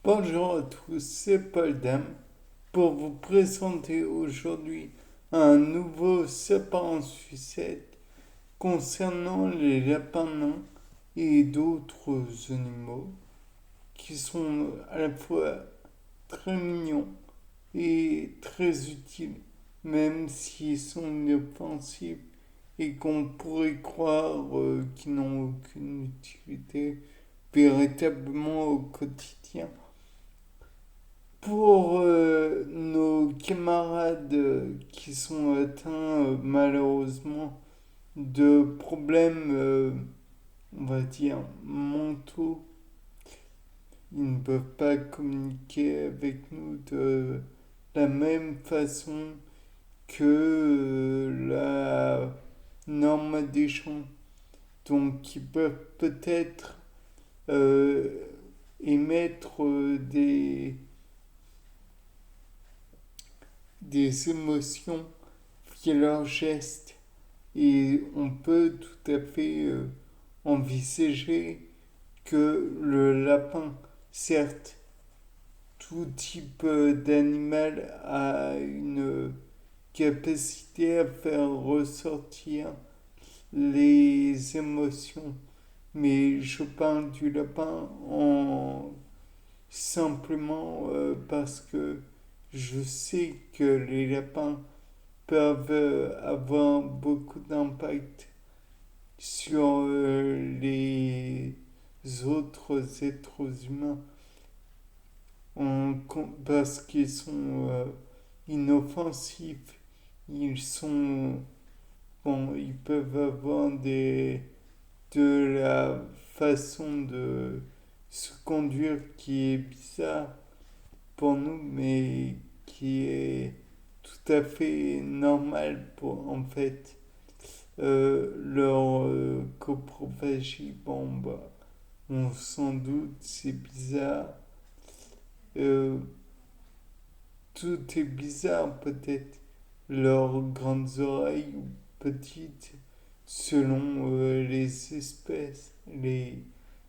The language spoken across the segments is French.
Bonjour à tous, c'est Paul Dam pour vous présenter aujourd'hui un nouveau sapin en sucette concernant les lapins nains et d'autres animaux qui sont à la fois très mignons et très utiles, même s'ils sont inoffensifs et qu'on pourrait croire qu'ils n'ont aucune utilité véritablement au quotidien. Pour nos camarades qui sont atteints malheureusement de problèmes, on va dire, mentaux, ils ne peuvent pas communiquer avec nous de la même façon que la norme des gens. Donc ils peuvent peut-être euh, émettre des émotions via leurs gestes. Et on peut tout à fait envisager que le lapin, certes, tout type d'animal a une capacité à faire ressortir les émotions, mais je parle du lapin en simplement parce que je sais que les lapins peuvent avoir beaucoup d'impact sur les autres êtres humains parce qu'ils sont inoffensifs. Ils sont bon, ils peuvent avoir de la façon de se conduire qui est bizarre pour nous, mais qui est tout à fait normal pour en fait leur coprophagie. Bon, bah, on s'en doute, c'est bizarre. Euh, tout est bizarre peut-être. Leurs grandes oreilles ou petites selon les espèces, les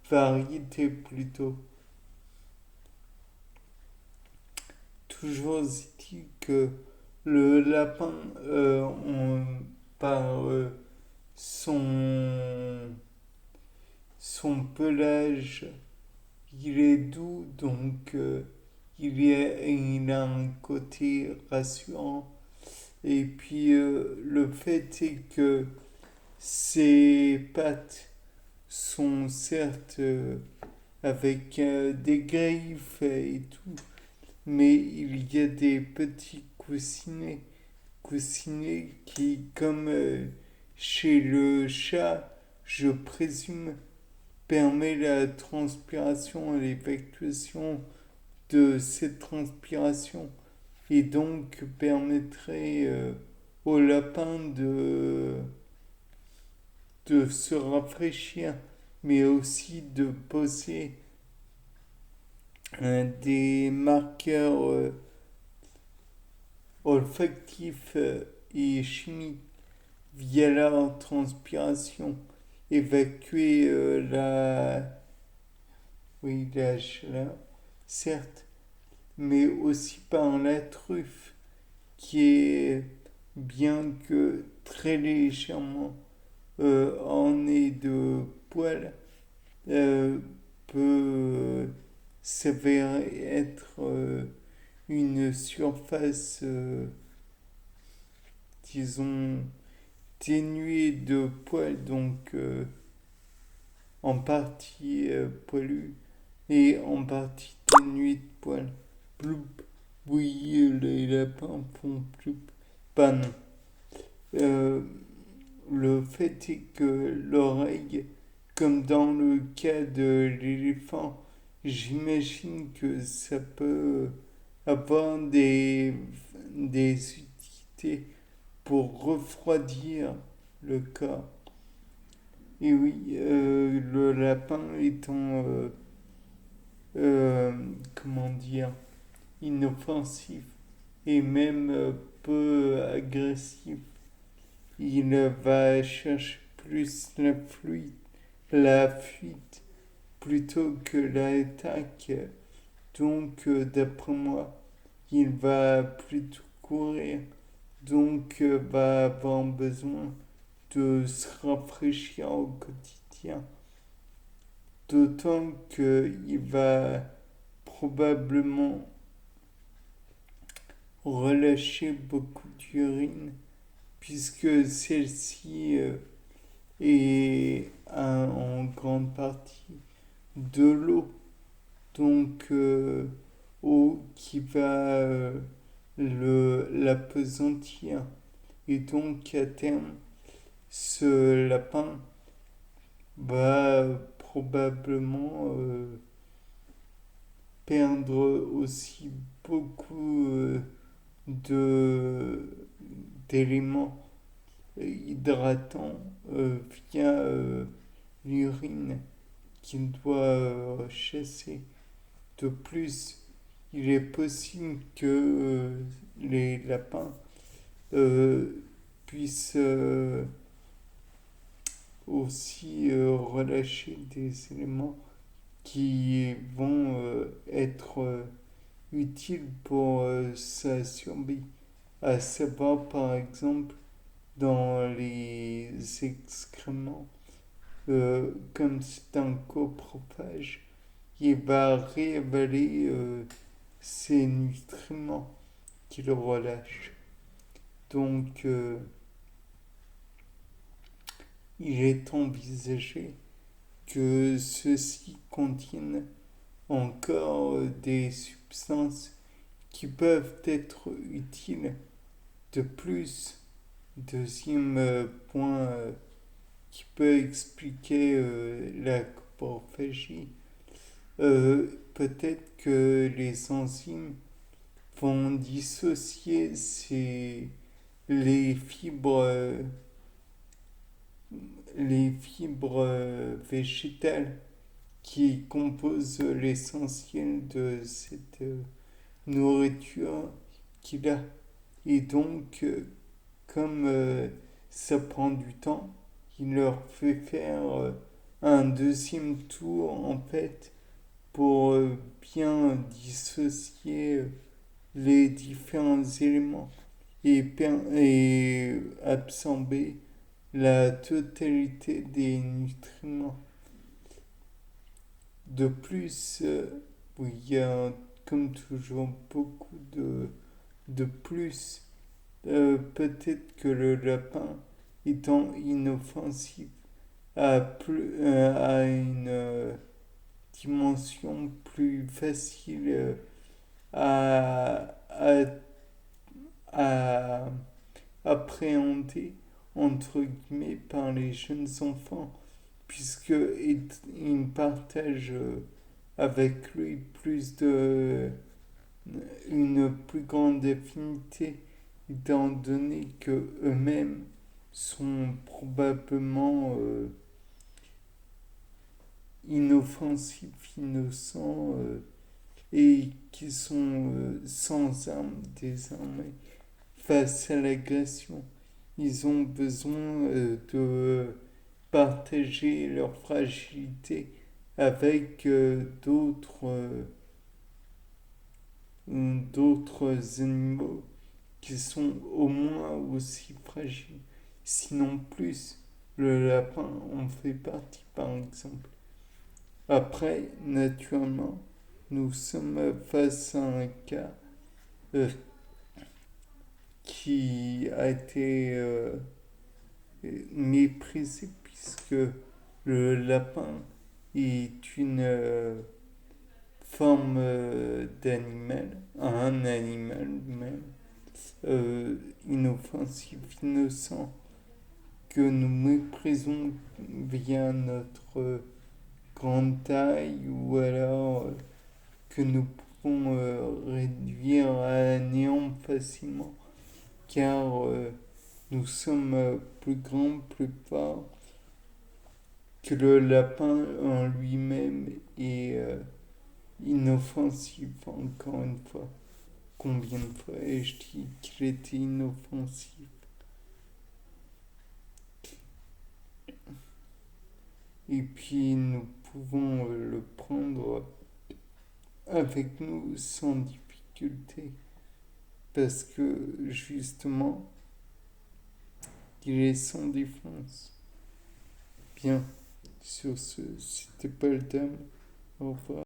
variétés plutôt. Toujours est-il que le lapin, par son, son pelage, il est doux, donc il a un côté rassurant. Et puis le fait est que ses pattes sont certes avec des griffes et tout, mais il y a des petits coussinets qui, comme chez le chat, je présume, permet la transpiration et l'évacuation de cette transpiration et donc permettrait au lapin de se rafraîchir, mais aussi de poser des marqueurs olfactifs et chimiques via la transpiration, évacuer la chaleur, certes, mais aussi par la truffe, qui est bien que très légèrement ornée de poils, euh, peut s'avérer être une surface, disons, dénuée de poils, donc en partie poilue et en partie dénuée de poils. Ploup, oui, les lapins font ploup. Pas non. Euh, le fait est que l'oreille, comme dans le cas de l'éléphant, j'imagine que ça peut avoir des utilités pour refroidir le corps. Et oui, le lapin étant, comment dire, inoffensif et même peu agressif, il va chercher plus la fuite plutôt que l'attaque Donc, d'après moi, il va plutôt courir. Donc, va avoir besoin de se rafraîchir au quotidien. D'autant qu'il va probablement relâcher beaucoup d'urine puisque celle-ci est en grande partie de l'eau. Donc, eau qui va l'apesantir. Et donc, à terme, ce lapin va probablement perdre aussi beaucoup de d'éléments hydratants via l'urine qu'il doit chasser. De plus, il est possible que les lapins puissent aussi relâcher des éléments qui vont être utiles pour sa survie. À savoir, par exemple, dans les excréments, comme c'est un coprophage, il va réavaler ces nutriments qu'il relâche. Donc, il est envisagé que ceux-ci contiennent encore des substances qui peuvent être utiles. De plus, deuxième point qui peut expliquer la coprophagie, peut-être que les enzymes vont dissocier les fibres, végétales qui composent l'essentiel de cette nourriture qu'il a. Et donc, comme ça prend du temps, il leur fait faire un deuxième tour en fait pour bien dissocier les différents éléments et absorber la totalité des nutriments. De plus, oui, il y a comme toujours beaucoup de plus. Peut-être que le lapin, étant inoffensif, a une dimension plus facile à à appréhender entre guillemets par les jeunes enfants puisque ils partagent avec lui une plus grande affinité étant donné que eux-mêmes sont probablement inoffensifs, innocents et qui sont sans armes désormais face à l'agression. Ils ont besoin de partager leur fragilité avec d'autres animaux qui sont au moins aussi fragiles, sinon plus. Le lapin en fait partie, par exemple. Après, naturellement, nous sommes face à un cas euh, qui a été méprisé puisque le lapin est une forme d'animal, un animal même, inoffensif, innocent, que nous méprisons via notre grande taille ou alors que nous pouvons réduire à néant facilement car nous sommes plus grands, plus forts que le lapin en lui-même est inoffensif, encore une fois. Combien de fois ai-je dit qu'il était inoffensif? Et puis nous pouvons le prendre avec nous sans difficulté. Parce que justement, il est sans défense. Bien, sur ce, c'était pas le thème. Au revoir.